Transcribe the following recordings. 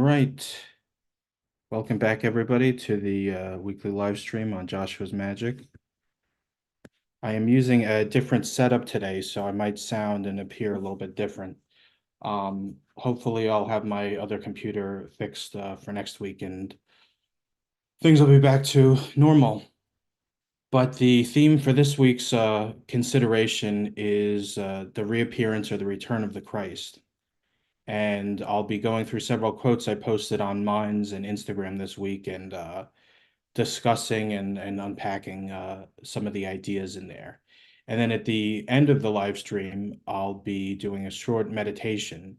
right. Welcome back, everybody, to the weekly live stream on Joshua's Magic. I am using a different setup today, so I might sound and appear a little bit different. Hopefully, I'll have my other computer fixed for next week, and things will be back to normal. But the theme for this week's consideration is the reappearance or the return of the Christ. And I'll be going through several quotes I posted on Minds and Instagram this week and discussing and unpacking some of the ideas in there. And then at the end of the live stream, I'll be doing a short meditation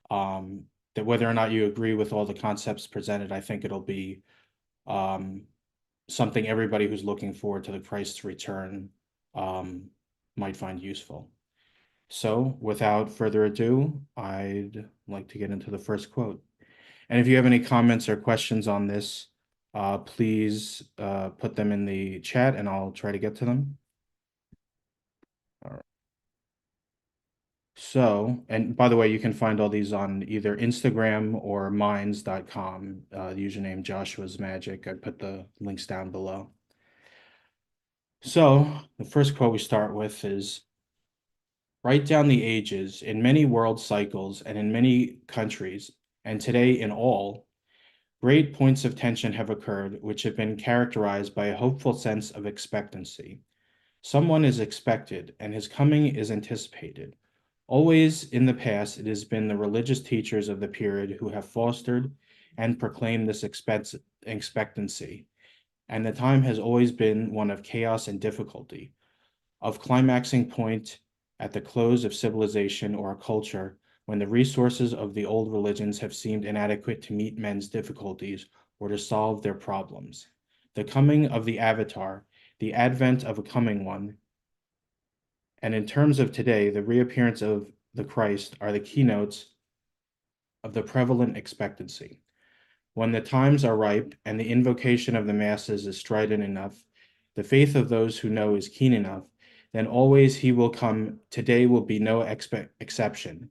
that whether or not you agree with all the concepts presented, I think it'll be um, something everybody who's looking forward to the Christ's return might find useful. So without further ado, I'd like to get into the first quote. And if you have any comments or questions on this, please put them in the chat and I'll try to get to them. All right. So, and by the way, you can find all these on either Instagram or minds.com, the username Joshua's Magic. I put the links down below. So, the first quote we start with is, right down the ages, in many world cycles and in many countries, and today in all, great points of tension have occurred which have been characterized by a hopeful sense of expectancy. Someone is expected, and his coming is anticipated. Always in the past, it has been the religious teachers of the period who have fostered and proclaimed this expectancy, and the time has always been one of chaos and difficulty, of climaxing point at the close of civilization or a culture when the resources of the old religions have seemed inadequate to meet men's difficulties or to solve their problems. The coming of the Avatar, the advent of a coming one, and in terms of today, the reappearance of the Christ are the keynotes of the prevalent expectancy. When the times are ripe and the invocation of the masses is strident enough, the faith of those who know is keen enough, then always he will come. Today will be no exception.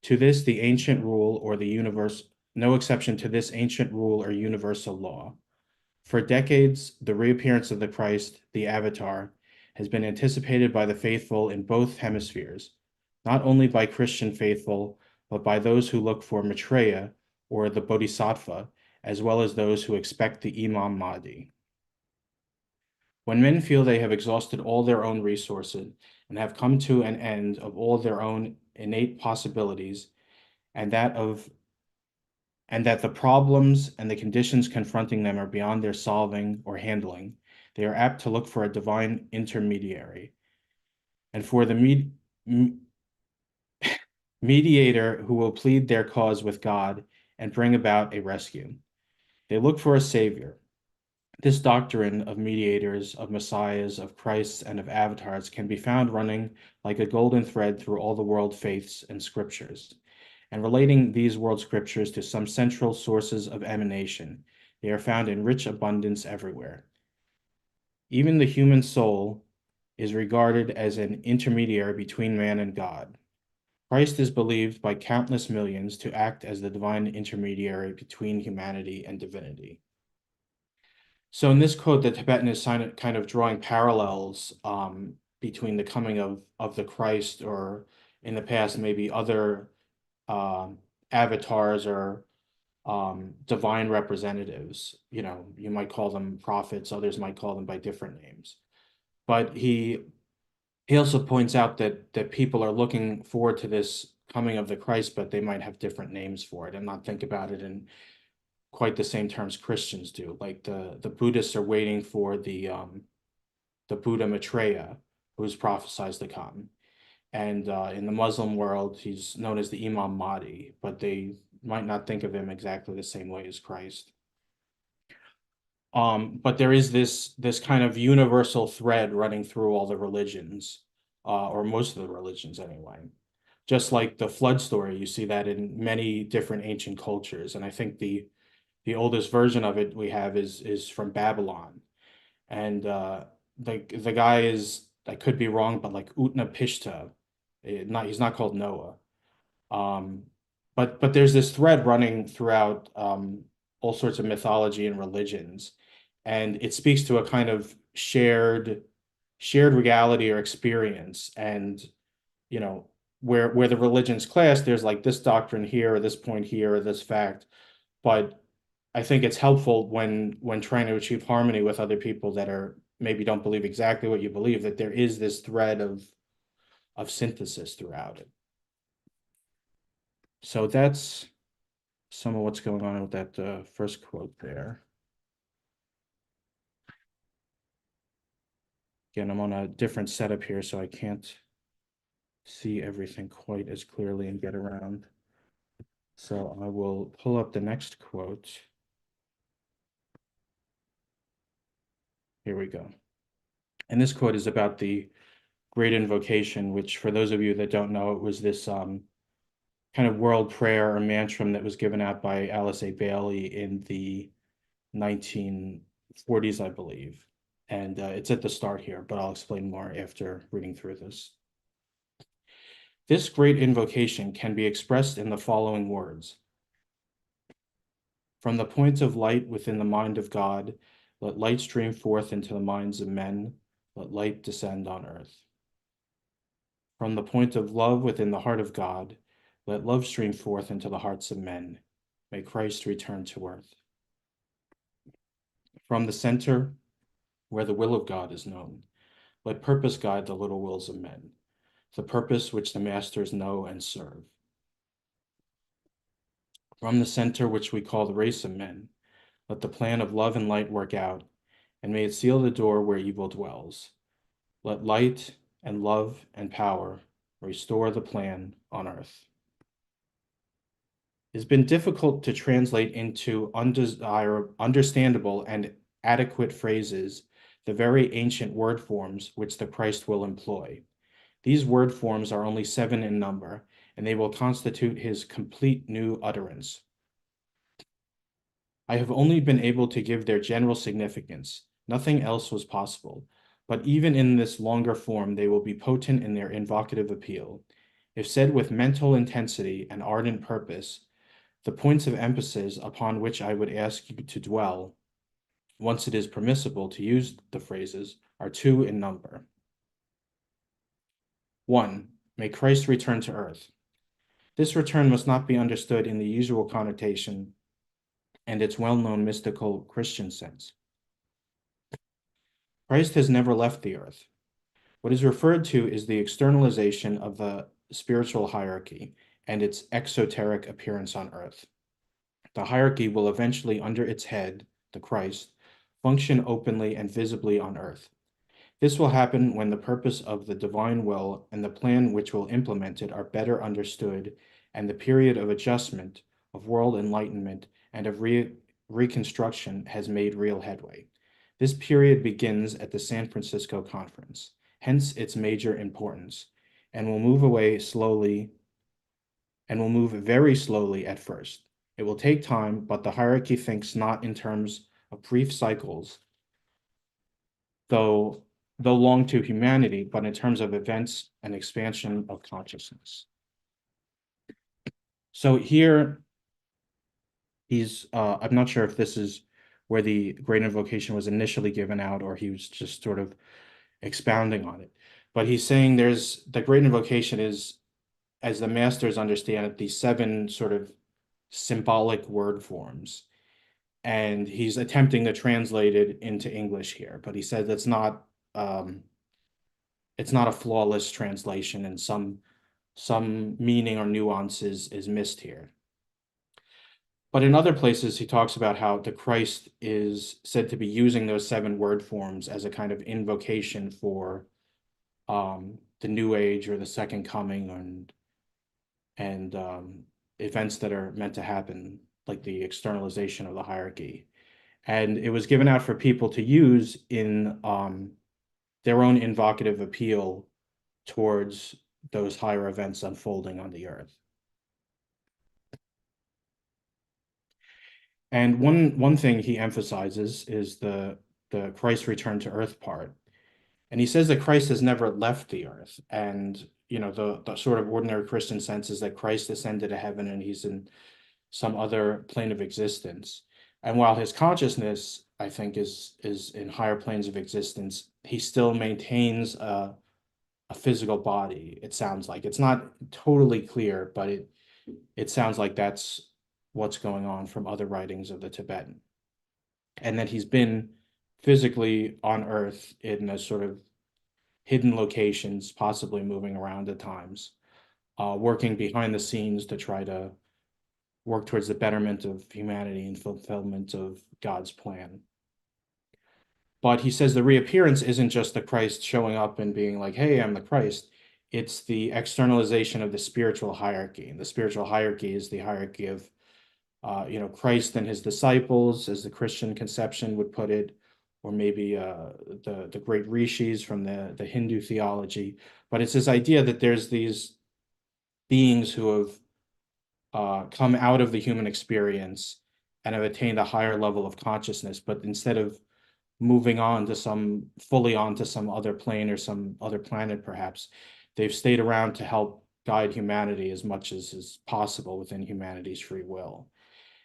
To this, the ancient rule or the universe, no exception to this ancient rule or universal law. For decades, the reappearance of the Christ, the Avatar, has been anticipated by the faithful in both hemispheres, not only by Christian faithful, but by those who look for Maitreya or the Bodhisattva, as well as those who expect the Imam Mahdi. When men feel they have exhausted all their own resources and have come to an end of all their own innate possibilities, and that the problems and the conditions confronting them are beyond their solving or handling, they are apt to look for a divine intermediary, and for the mediator who will plead their cause with God and bring about a rescue. They look for a savior. This doctrine of mediators, of messiahs, of Christs, and of avatars can be found running like a golden thread through all the world faiths and scriptures, and relating these world scriptures to some central sources of emanation. They are found in rich abundance everywhere. Even the human soul is regarded as an intermediary between man and God. Christ is believed by countless millions to act as the divine intermediary between humanity and divinity. So in this quote, the Tibetan is kind of drawing parallels between the coming of the Christ, or in the past, maybe other avatars or divine representatives. You know, you might call them prophets, others might call them by different names. But he also points out that people are looking forward to this coming of the Christ, but they might have different names for it and not think about it in quite the same terms Christians do. Like the Buddhists are waiting for the Buddha Maitreya, who's prophesied to come. And in the Muslim world, he's known as the Imam Mahdi, but they might not think of him exactly the same way as Christ. But there is this kind of universal thread running through all the religions, or most of the religions anyway. Just like the flood story, you see that in many different ancient cultures. And I think the oldest version of it we have is from Babylon. And the guy is, I could be wrong, but like Utnapishtim. He's not called Noah. Um, but there's this thread running throughout all sorts of mythology and religions, and it speaks to a kind of shared reality or experience. And you know, where the religions clash, there's like this doctrine here, or this point here, or this fact. But I think it's helpful when trying to achieve harmony with other people that are maybe don't believe exactly what you believe, that there is this thread of synthesis throughout it. So that's some of what's going on with that first quote there. Again, I'm on a different setup here, so I can't see everything quite as clearly and get around. So I will pull up the next quote. Here we go. And this quote is about the Great Invocation, which, for those of you that don't know, it was this kind of world prayer or mantra that was given out by Alice A. Bailey in the 1940s, I believe. And it's at the start here, but I'll explain more after reading through this. This great invocation can be expressed in the following words. From the point of light within the mind of God, let light stream forth into the minds of men, let light descend on earth. From the point of love within the heart of God, let love stream forth into the hearts of men. May Christ return to earth. From the center, where the will of God is known, let purpose guide the little wills of men, the purpose which the masters know and serve. From the center which we call the race of men, let the plan of love and light work out, and may it seal the door where evil dwells. Let light and love and power restore the plan on earth. It's been difficult to translate into understandable and adequate phrases the very ancient word forms which the Christ will employ. These word forms are only 7 in number, and they will constitute his complete new utterance. I have only been able to give their general significance. Nothing else was possible. But even in this longer form, they will be potent in their invocative appeal. If said with mental intensity and ardent purpose, the points of emphasis upon which I would ask you to dwell, once it is permissible to use the phrases, are 2 in number. 1. May Christ return to earth. This return must not be understood in the usual connotation and its well-known mystical Christian sense. Christ has never left the earth. What is referred to is the externalization of the spiritual hierarchy and its exoteric appearance on earth. The hierarchy will eventually, under its head, the Christ, function openly and visibly on earth. This will happen when the purpose of the divine will and the plan which will implement it are better understood, and the period of adjustment, of world enlightenment, and of reconstruction has made real headway. This period begins at the San Francisco Conference, hence its major importance, and will move very slowly at first. It will take time, but the hierarchy thinks not in terms of brief cycles, though long to humanity, but in terms of events and expansion of consciousness. So here, I'm not sure if this is where the Great Invocation was initially given out, or he was just sort of expounding on it. But he's saying the Great Invocation is, as the masters understand it, these 7 sort of symbolic word forms. And he's attempting to translate it into English here, but he said it's not a flawless translation, and some meaning or nuances is missed here. But in other places, he talks about how the Christ is said to be using those 7 word forms as a kind of invocation for the New Age or the Second Coming, and events that are meant to happen, like the externalization of the hierarchy. And it was given out for people to use in their own invocative appeal towards those higher events unfolding on the earth. And one thing he emphasizes is the Christ return to earth part. And he says that Christ has never left the earth. And the sort of ordinary Christian sense is that Christ ascended to heaven and he's in some other plane of existence. And while his consciousness, I think, is in higher planes of existence, he still maintains a physical body. It sounds like it's not totally clear, but it sounds like that's what's going on from other writings of the Tibetan, and that he's been physically on Earth in a sort of hidden locations, possibly moving around at times, working behind the scenes to try to work towards the betterment of humanity and fulfillment of God's plan. But he says the reappearance isn't just the Christ showing up and being like, hey, I'm the Christ. It's the externalization of the spiritual hierarchy. And the spiritual hierarchy is the hierarchy of, Christ and his disciples, as the Christian conception would put it, or maybe the great rishis from the Hindu theology. But it's this idea that there's these beings who have come out of the human experience and have attained a higher level of consciousness, but instead of moving on to fully onto some other plane or some other planet, perhaps, they've stayed around to help guide humanity as much as is possible within humanity's free will.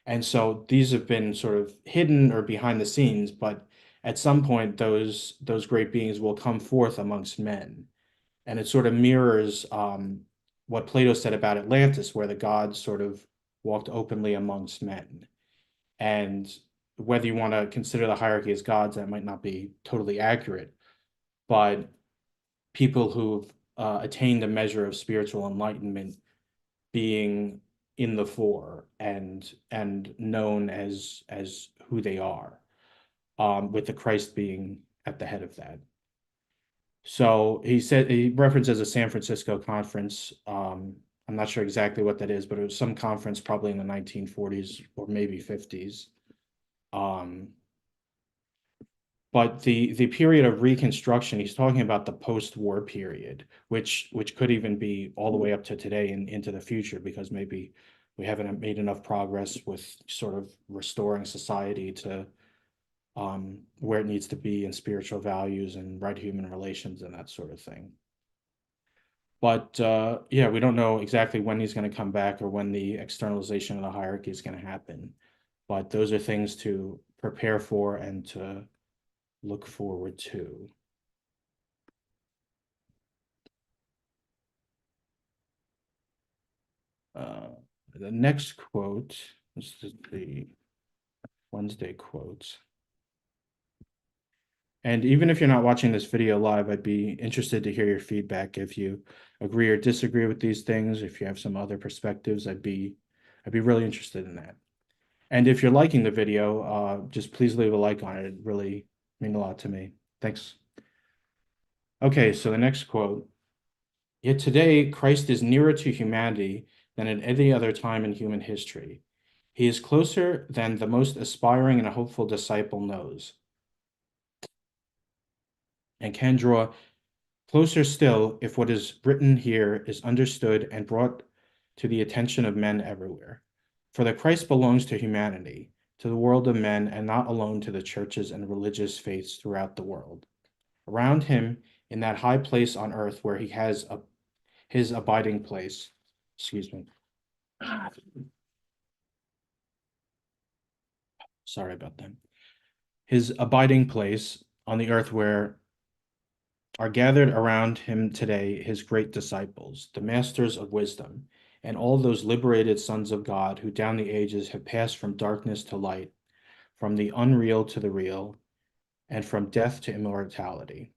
And so these have been sort of hidden or behind the scenes, but at some point those great beings will come forth amongst men. And it sort of mirrors what Plato said about Atlantis, where the gods sort of walked openly amongst men. And whether you want to consider the hierarchy as gods, that might not be totally accurate, but people who've attained a measure of spiritual enlightenment being in the fore and known as who they are, with the Christ being at the head of that. So he references a San Francisco conference. I'm not sure exactly what that is, but it was some conference probably in the 1940s or maybe 50s. But the period of Reconstruction, he's talking about the post-war period, which could even be all the way up to today and into the future, because maybe we haven't made enough progress with sort of restoring society to where it needs to be in spiritual values and right human relations and that sort of thing. But yeah, we don't know exactly when he's going to come back or when the externalization of the hierarchy is going to happen. But those are things to prepare for and to look forward to. The next quote, this is the Wednesday quotes. And even if you're not watching this video live, I'd be interested to hear your feedback. If you agree or disagree with these things, if you have some other perspectives, I'd be really interested in that. And if you're liking the video, just please leave a like on it. It really means a lot to me. Thanks. Okay, so the next quote. Yet today, Christ is nearer to humanity than at any other time in human history. He is closer than the most aspiring and hopeful disciple knows, and can draw closer still if what is written here is understood and brought to the attention of men everywhere. For the Christ belongs to humanity, to the world of men, and not alone to the churches and religious faiths throughout the world. Around him, in that high place on earth where he has his abiding place, excuse me. Sorry about that. His abiding place on the earth where are gathered around him today his great disciples, the masters of wisdom, and all those liberated sons of God who down the ages have passed from darkness to light, from the unreal to the real, and from death to immortality.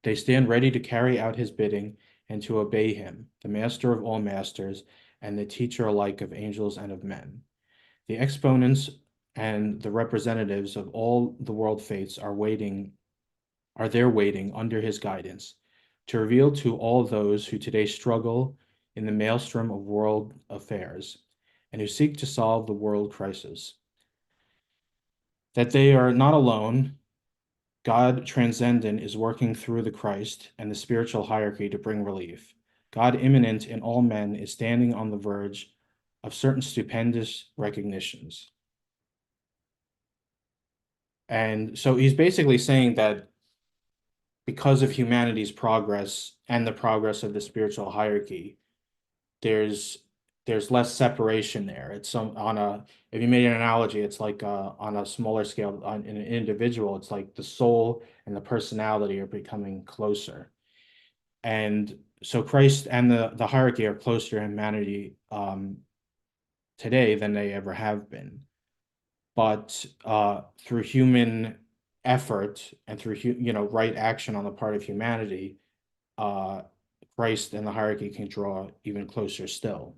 They stand ready to carry out his bidding and to obey him, the master of all masters and the teacher alike of angels and of men. The exponents and the representatives of all the world faiths are there waiting under his guidance to reveal to all those who today struggle in the maelstrom of world affairs and who seek to solve the world crisis that they are not alone. God transcendent is working through the Christ and the spiritual hierarchy to bring relief. God immanent in all men is standing on the verge of certain stupendous recognitions. And so he's basically saying that because of humanity's progress and the progress of the spiritual hierarchy, there's less separation there. It's some on a if you made an analogy, it's like on a smaller scale, in an individual, it's like the soul and the personality are becoming closer. And so Christ and the hierarchy are closer to humanity today than they ever have been. But through human effort and through right action on the part of humanity, uh, Christ and the hierarchy can draw even closer still.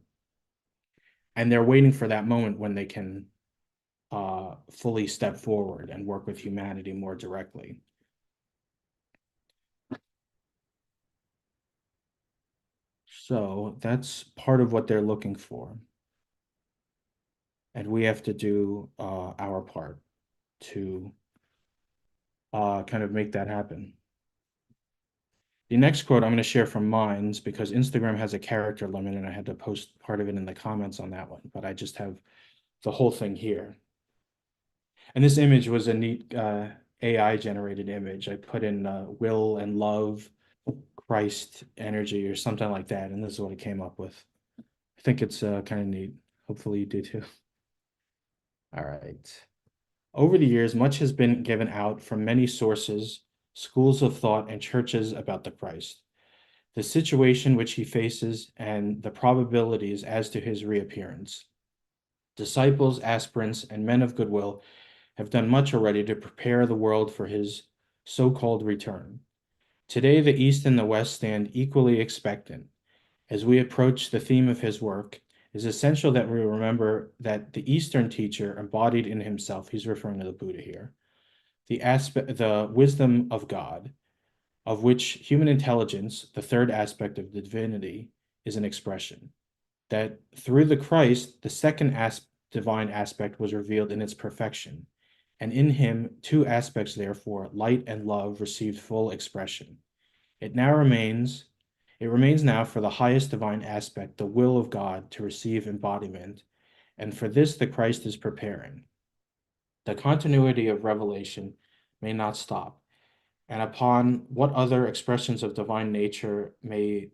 And they're waiting for that moment when they can fully step forward and work with humanity more directly. So that's part of what they're looking for. And we have to do our part to kind of make that happen. The next quote I'm going to share from Minds because Instagram has a character limit and I had to post part of it in the comments on that one, but I just have the whole thing here. And this image was a neat AI generated image. I put in will and love, Christ energy, or something like that. And this is what I came up with. I think it's kind of neat. Hopefully you do too. All right. Over the years, much has been given out from many sources, schools of thought, and churches about the Christ, the situation which he faces, and the probabilities as to his reappearance. Disciples, aspirants, and men of goodwill have done much already to prepare the world for his so-called return. Today, the East and the West stand equally expectant. As we approach the theme of his work, it is essential that we remember that the Eastern teacher embodied in himself, he's referring to the Buddha here, the wisdom of God, of which human intelligence, the third aspect of the divinity, is an expression. That through the Christ, the second divine aspect was revealed in its perfection, and in him, two aspects, therefore, light and love, received full expression. It remains now for the highest divine aspect, the will of God, to receive embodiment, and for this the Christ is preparing. The continuity of revelation may not stop, and upon what other expressions of divine nature may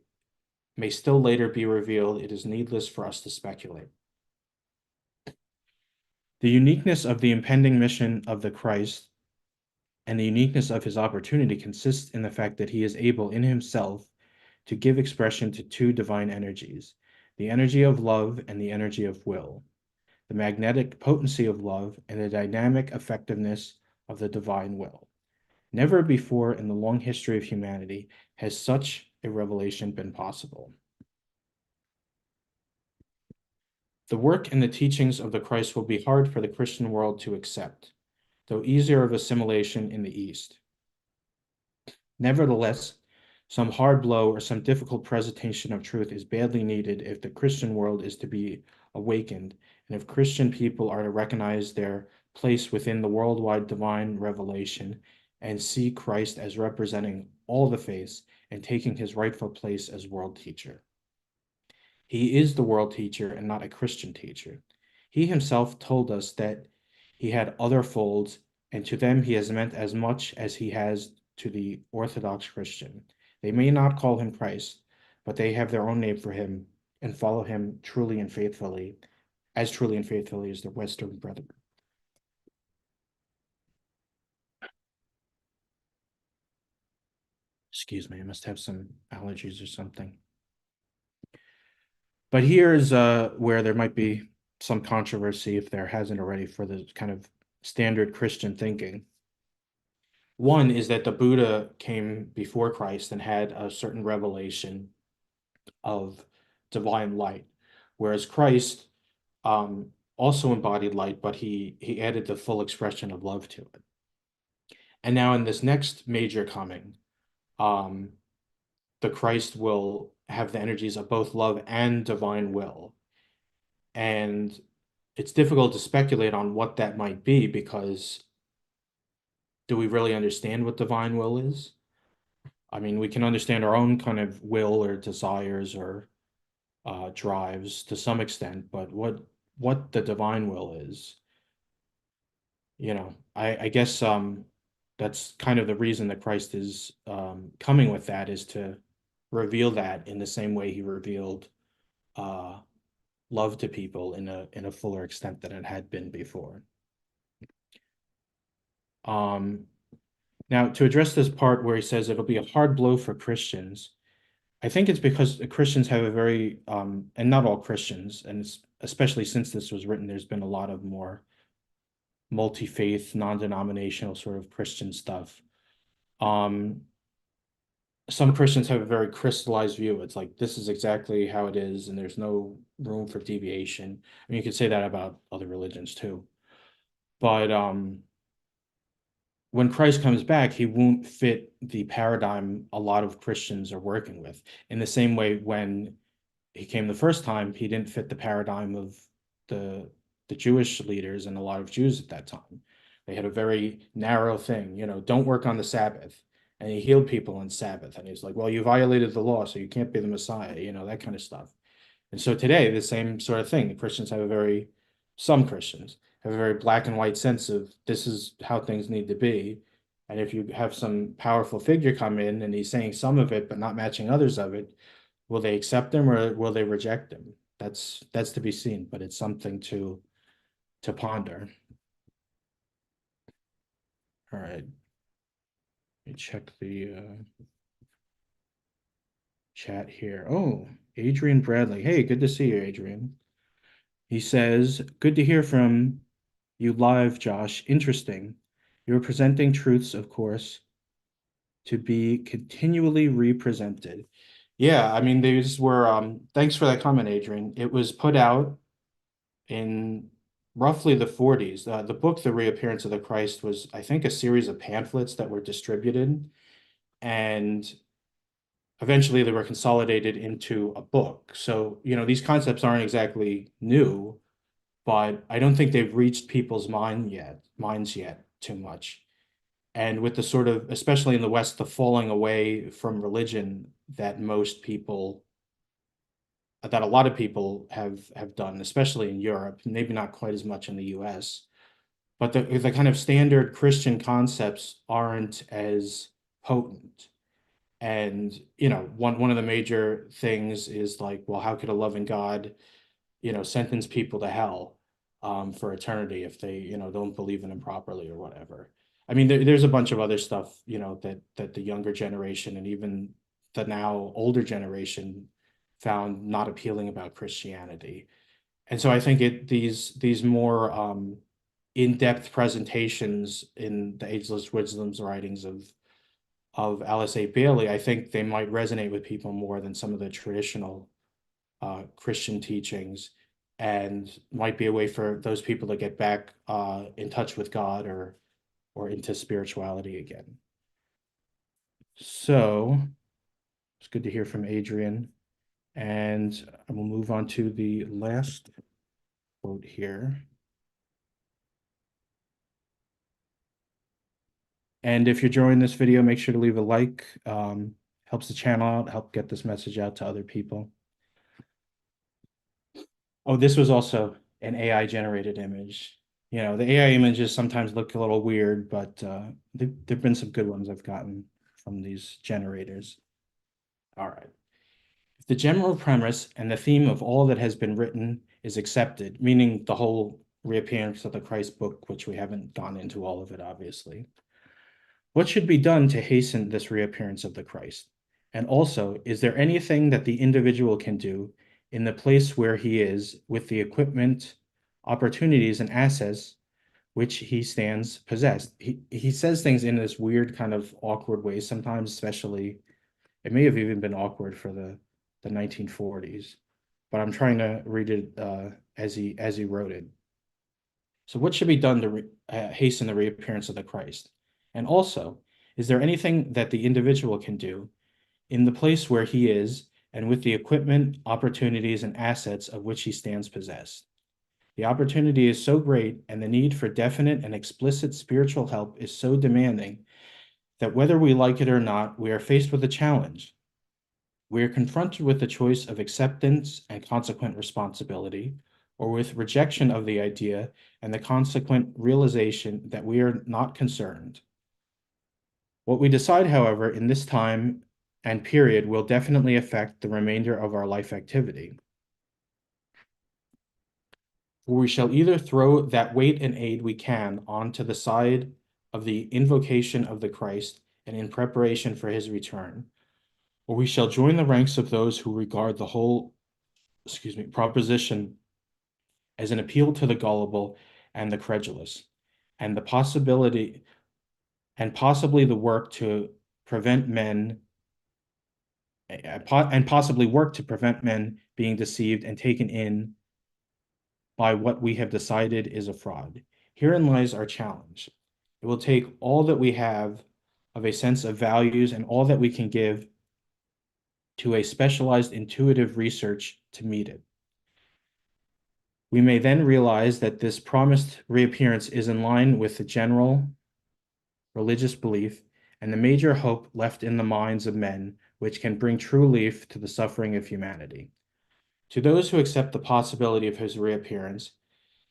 still later be revealed, it is needless for us to speculate. The uniqueness of the impending mission of the Christ and the uniqueness of his opportunity consists in the fact that he is able in himself to give expression to two divine energies, the energy of love and the energy of will, the magnetic potency of love and the dynamic effectiveness of the divine will. Never before in the long history of humanity has such a revelation been possible. The work and the teachings of the Christ will be hard for the Christian world to accept, though easier of assimilation in the East. Nevertheless, some hard blow or some difficult presentation of truth is badly needed if the Christian world is to be awakened, and if Christian people are to recognize their place within the worldwide divine revelation and see Christ as representing all the faiths and taking his rightful place as world teacher. He is the world teacher and not a Christian teacher. He himself told us that he had other folds, and to them he has meant as much as he has to the Orthodox Christian. They may not call him Christ, but they have their own name for him and follow him truly and faithfully, as truly and faithfully as their Western brethren. Excuse me, I must have some allergies or something. But here's where there might be some controversy, if there hasn't already, for the kind of standard Christian thinking. One is that the Buddha came before Christ and had a certain revelation of divine light, whereas Christ also embodied light, but he added the full expression of love to it. And now in this next major coming, um, the Christ will have the energies of both love and divine will. And it's difficult to speculate on what that might be because do we really understand what divine will is? I mean, we can understand our own kind of will or desires or drives to some extent, but what the divine will is, I guess that's kind of the reason that Christ is coming with that, is to reveal that in the same way he revealed love to people in a fuller extent than it had been before. Now, to address this part where he says it'll be a hard blow for Christians, I think it's because the Christians have a very, and not all Christians, and especially since this was written, there's been a lot of more multi-faith, non-denominational sort of Christian stuff. Some Christians have a very crystallized view. It's like, this is exactly how it is, and there's no room for deviation. I mean, you could say that about other religions too. But when Christ comes back, he won't fit the paradigm a lot of Christians are working with. In the same way, when he came the first time, he didn't fit the paradigm of the Jewish leaders and a lot of Jews at that time. They had a very narrow thing, don't work on the Sabbath. And he healed people on Sabbath. And he's like, well, you violated the law, so you can't be the Messiah, that kind of stuff. And so today, the same sort of thing. Some Christians have a very black and white sense of this is how things need to be. And if you have some powerful figure come in and he's saying some of it, but not matching others of it, will they accept him or will they reject him? That's to be seen, but it's something to ponder. All right. Let me check the chat here. Oh, Adrian Bradley. Hey, good to see you, Adrian. He says, good to hear from you live, Josh. Interesting. You're presenting truths, of course, to be continually represented. Yeah, I mean, these were, thanks for that comment, Adrian. It was put out in roughly the 40s. The book, The Reappearance of the Christ, was, I think, a series of pamphlets that were distributed, and eventually they were consolidated into a book. So, these concepts aren't exactly new, but I don't think they've reached people's minds yet too much. And with the sort of, especially in the West, the falling away from religion that a lot of people have done, especially in Europe, maybe not quite as much in the US, but the kind of standard Christian concepts aren't as potent. And, one of the major things is like, well, how could a loving God, sentence people to hell for eternity if they, don't believe in him properly or whatever? I mean, there's a bunch of other stuff, that the younger generation and even the now older generation found not appealing about Christianity. And so I think these more in-depth presentations in the Ageless Wisdom's writings of Alice A. Bailey, I think they might resonate with people more than some of the traditional Christian teachings, and might be a way for those people to get back in touch with God or into spirituality again. So it's good to hear from Adrian. And I will move on to the last quote here. And if you're enjoying this video, make sure to leave a like. Helps the channel out, help get this message out to other people. Oh, this was also an AI generated image. The AI images sometimes look a little weird, but there've been some good ones I've gotten from these generators. All right. If the general premise and the theme of all that has been written is accepted, meaning the whole Reappearance of the Christ book, which we haven't gone into all of it, obviously, what should be done to hasten this reappearance of the Christ? And also, is there anything that the individual can do in the place where he is with the equipment, opportunities, and assets which he stands possessed? He says things in this weird kind of awkward way sometimes, especially, it may have even been awkward for the 1940s, but I'm trying to read it as he wrote it. So what should be done to hasten the reappearance of the Christ? And also, is there anything that the individual can do in the place where he is and with the equipment, opportunities, and assets of which he stands possessed? The opportunity is so great and the need for definite and explicit spiritual help is so demanding that whether we like it or not, we are faced with a challenge. We are confronted with the choice of acceptance and consequent responsibility, or with rejection of the idea and the consequent realization that we are not concerned. What we decide, however, in this time and period will definitely affect the remainder of our life activity. For we shall either throw that weight and aid we can onto the side of the invocation of the Christ and in preparation for his return, or we shall join the ranks of those who regard the whole, proposition as an appeal to the gullible and the credulous, and the possibility and possibly the work to prevent men and possibly work to prevent men being deceived and taken in by what we have decided is a fraud. Herein lies our challenge. It will take all that we have of a sense of values and all that we can give to a specialized intuitive research to meet it. We may then realize that this promised reappearance is in line with the general religious belief and the major hope left in the minds of men, which can bring true relief to the suffering of humanity. To those who accept the possibility of his reappearance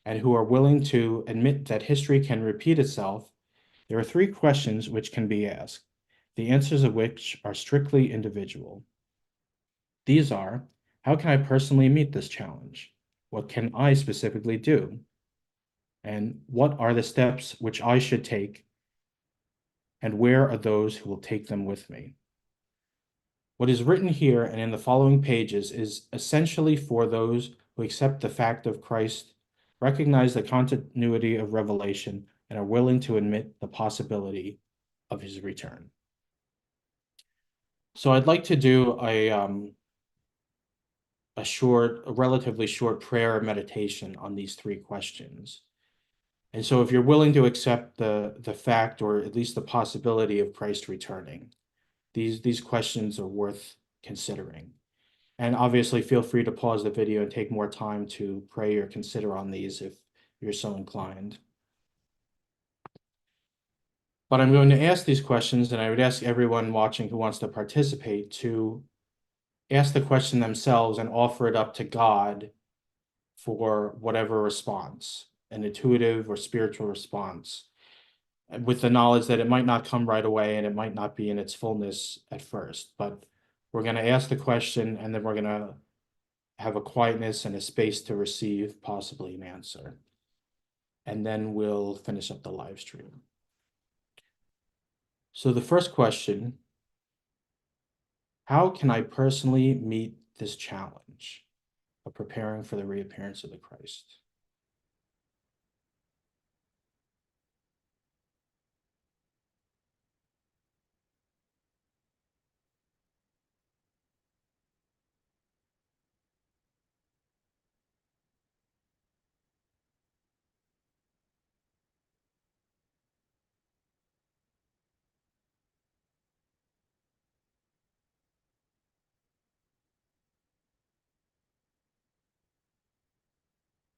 and who are willing to admit that history can repeat itself, there are three questions which can be asked, the answers of which are strictly individual. These are, how can I personally meet this challenge? What can I specifically do? And what are the steps which I should take? And where are those who will take them with me? What is written here and in the following pages is essentially for those who accept the fact of Christ, recognize the continuity of revelation, and are willing to admit the possibility of his return. So I'd like to do a relatively short prayer meditation on these three questions. And so if you're willing to accept the fact or at least the possibility of Christ returning, these questions are worth considering. And obviously feel free to pause the video and take more time to pray or consider on these if you're so inclined. But I'm going to ask these questions, and I would ask everyone watching who wants to participate to ask the question themselves and offer it up to God for whatever response, an intuitive or spiritual response, with the knowledge that it might not come right away and it might not be in its fullness at first. But we're going to ask the question, and then we're going to have a quietness and a space to receive possibly an answer. And then we'll finish up the live stream. So the first question, how can I personally meet this challenge of preparing for the reappearance of the Christ?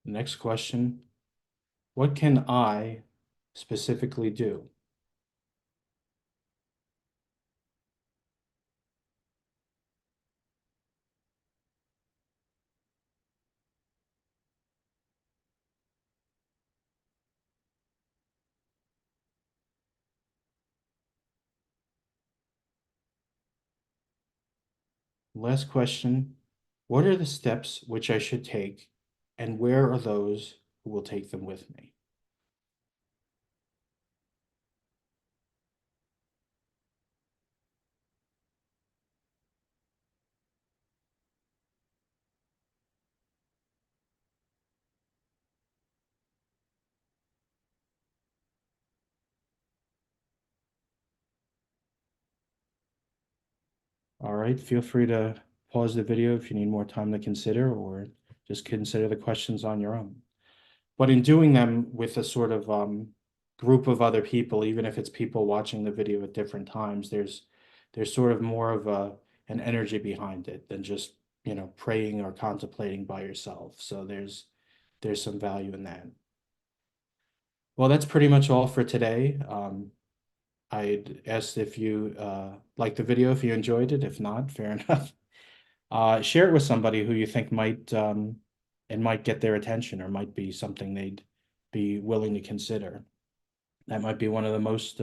The next question, what can I specifically do? Last question, what are the steps which I should take, and where are those who will take them with me? All right, feel free to pause the video if you need more time to consider, or just consider the questions on your own. But in doing them with a sort of group of other people, even if it's people watching the video at different times, there's sort of more of an energy behind it than just, praying or contemplating by yourself. So there's some value in that. Well, that's pretty much all for today. I'd ask if you liked the video, if you enjoyed it. If not, fair enough. Share it with somebody who you think might it might get their attention or might be something they'd be willing to consider. That might be one of the most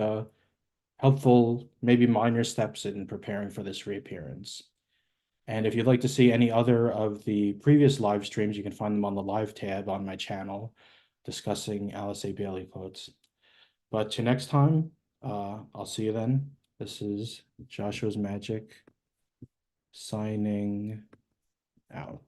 helpful, maybe minor steps in preparing for this reappearance. And if you'd like to see any other of the previous live streams, you can find them on the live tab on my channel discussing Alice A. Bailey quotes. But till next time, I'll see you then. This is Joshua's Magic signing out.